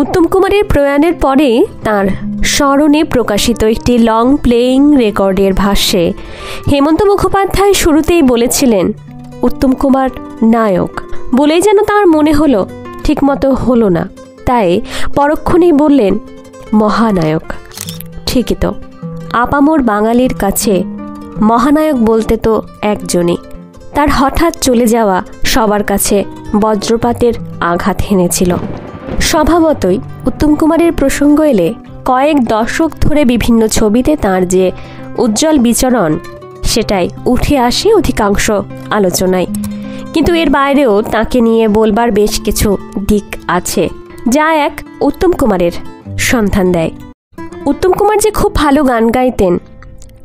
উত্তম কুমারের প্রয়াণের পরে তার স্মরণে প্রকাশিত একটি লং প্লেয়িং রেকর্ডের ভাষ্যে হেমন্ত মুখোপাধ্যায় শুরুতেই বলেছিলেন উত্তম কুমার নায়ক। বলেই যেন তার মনে হলো ঠিকমতো হলো না, তাই পরক্ষণেই বললেন মহানায়ক। ঠিকই তো, আপামর বাঙালির কাছে মহানায়ক বলতে তো একজনই। তার হঠাৎ চলে যাওয়া সবার কাছে বজ্রপাতের আঘাত হেনেছিল। স্বভাবতই উত্তম কুমারের প্রসঙ্গ এলে কয়েক দশক ধরে বিভিন্ন ছবিতে তার যে উজ্জ্বল বিচরণ সেটাই উঠে আসে অধিকাংশ আলোচনায়। কিন্তু এর বাইরেও তাকে নিয়ে বলবার বেশ কিছু দিক আছে যা এক উত্তম কুমারের সন্ধান দেয়। উত্তম কুমার যে খুব ভালো গান গাইতেন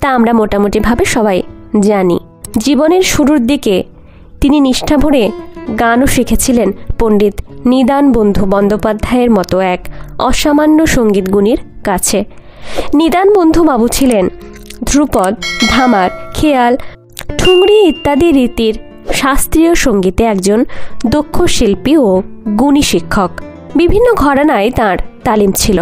তা আমরা মোটামুটিভাবে সবাই জানি। জীবনের শুরুর দিকে তিনি নিষ্ঠা ভরে গানও শিখেছিলেন পণ্ডিত নিদান বন্ধু বন্দ্যোপাধ্যায়ের মতো এক অসামান্য সঙ্গীত গুণীর কাছে। নিদান বন্ধু বাবু ছিলেন ধ্রুপদ, ধামার, খেয়াল, ঠুংরি ইত্যাদি রীতির শাস্ত্রীয় সঙ্গীতে একজন দক্ষ শিল্পী ও গুণী শিক্ষক। বিভিন্ন ঘরানায় তাঁর তালিম ছিল।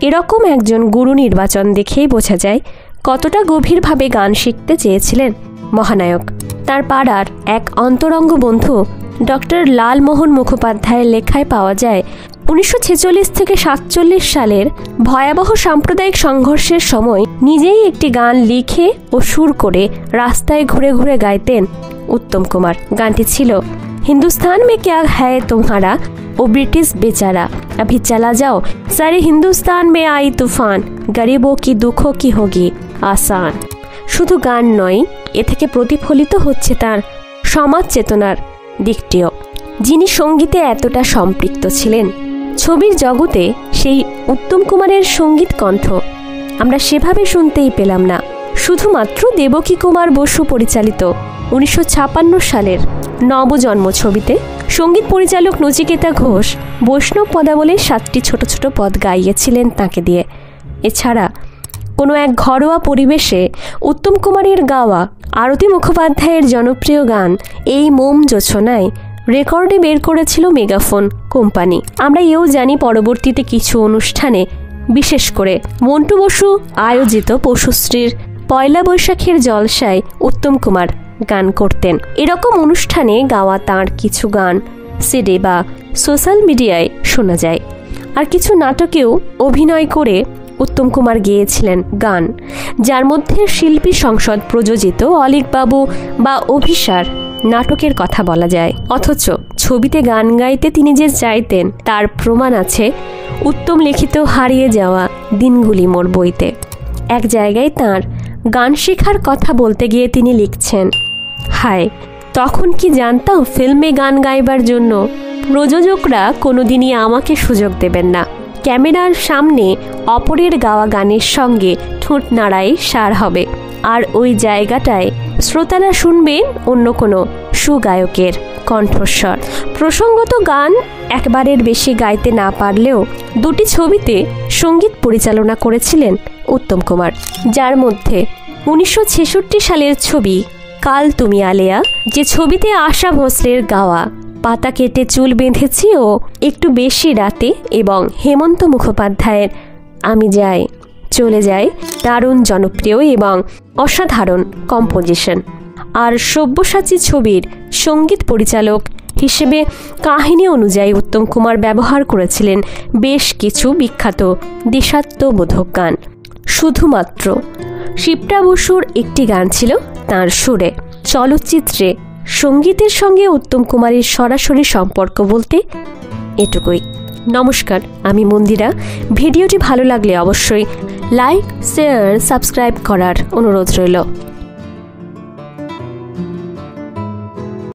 এরকম একজন গুরু নির্বাচন দেখেই বোঝা যায় কতটা গভীরভাবে গান শিখতে চেয়েছিলেন মহানায়ক। তার পাড়ার এক অন্তরঙ্গ বন্ধু ডক্টর লালমোহন মুখোপাধ্যায়ের লেখায় পাওয়া যায় 1946 থেকে 47 সালের ভয়াবহ সাম্প্রদায়িক সংঘর্ষের সময় নিজেই একটি গান লিখে ও সুর করে রাস্তায় ঘুরে ঘুরে গাইতেন উত্তম কুমার। গানটি ছিল हिंदुस्तान में क्या है तुम्हारा ओ ब्रिटिश बेचारा अभी चला जाओ सारे हिंदुस्तान में आई तूफान गरीबों की दुखों की होगी आसान। শুধু গান নয়, এ থেকে প্রতিফলিত হচ্ছে তার সমাজ চেতনার দিকটিও। যিনি সঙ্গীতে এতটা সম্পৃক্ত ছিলেন, ছবির জগতে সেই উত্তম কুমারের সঙ্গীত কণ্ঠ আমরা সেভাবে শুনতেই পেলাম না। শুধুমাত্র দেবকী কুমার বসু পরিচালিত 1956 সালের নবজন্ম ছবিতে সঙ্গীত পরিচালক নচিকেতা ঘোষ বৈষ্ণব পদাবলীর 7টি ছোট ছোট পদ গাইয়েছিলেন তাকে দিয়ে। এছাড়া কোনো এক ঘরোয়া পরিবেশে উত্তম কুমারের গাওয়া আরতি মুখোপাধ্যায়ের জনপ্রিয় গান এই মোম জোছনায় রেকর্ডে বের করেছিল মেগাফোন কোম্পানি। আমরা এও জানি পরবর্তীতে কিছু অনুষ্ঠানে, বিশেষ করে মন্টু বসু আয়োজিত পশুশ্রীর পয়লা বৈশাখের জলসায় উত্তম কুমার গান করতেন। এরকম অনুষ্ঠানে গাওয়া তাঁর কিছু গান সিডি বা সোশ্যাল মিডিয়ায় শোনা যায়। আর কিছু নাটকেও অভিনয় করে উত্তম কুমার গেয়েছিলেন গান, যার মধ্যে শিল্পী সংসদ প্রযোজিত অলিকবাবু বা অভিসার নাটকের কথা বলা যায়। অথচ ছবিতে গান গাইতে তিনি যে চাইতেন তার প্রমাণ আছে উত্তম লিখিত হারিয়ে যাওয়া দিনগুলি মোর বইতে। এক জায়গায় তাঁর গান শেখার কথা বলতে গিয়ে তিনি লিখছেন, হায় তখন কি জানতাম ফিল্মে গান গাইবার জন্য প্রযোজকরা কোনোদিনই আমাকে সুযোগ দেবেন না। ক্যামেরার সামনে অপরের গাওয়া গানের সঙ্গে ঠোঁট নাড়াই সার হবে, আর ওই জায়গাটায় শ্রোতারা শুনবেন অন্য কোনো সুগায়কের কণ্ঠস্বর। প্রসঙ্গত গান একবারের বেশি গাইতে না পারলেও 2টি ছবিতে সঙ্গীত পরিচালনা করেছিলেন উত্তম কুমার, যার মধ্যে 1966 সালের ছবি কাল তুমি আলেয়া, যে ছবিতে আশা ভোসলের গাওয়া পাতা কেটে চুল বেঁধেছি ও একটু বেশি রাতে এবং হেমন্ত মুখোপাধ্যায়ের আমি যাই চলে যাই দারুণ জনপ্রিয় এবং অসাধারণ কম্পোজিশন। আর সব্যসাচী ছবির সঙ্গীত পরিচালক হিসেবে কাহিনী অনুযায়ী উত্তম কুমার ব্যবহার করেছিলেন বেশ কিছু বিখ্যাত দেশাত্মবোধক গান। শুধুমাত্র শিপ্রা বসুর একটি গান ছিল তাঁর সুরে। চলচ্চিত্রে সঙ্গীতের সঙ্গে উত্তম কুমারের সরাসরি সম্পর্ক বলতে এটুকুই। নমস্কার, আমি মন্দিরা। ভিডিওটি ভালো লাগলে অবশ্যই লাইক, শেয়ার, সাবস্ক্রাইব করার অনুরোধ রইল।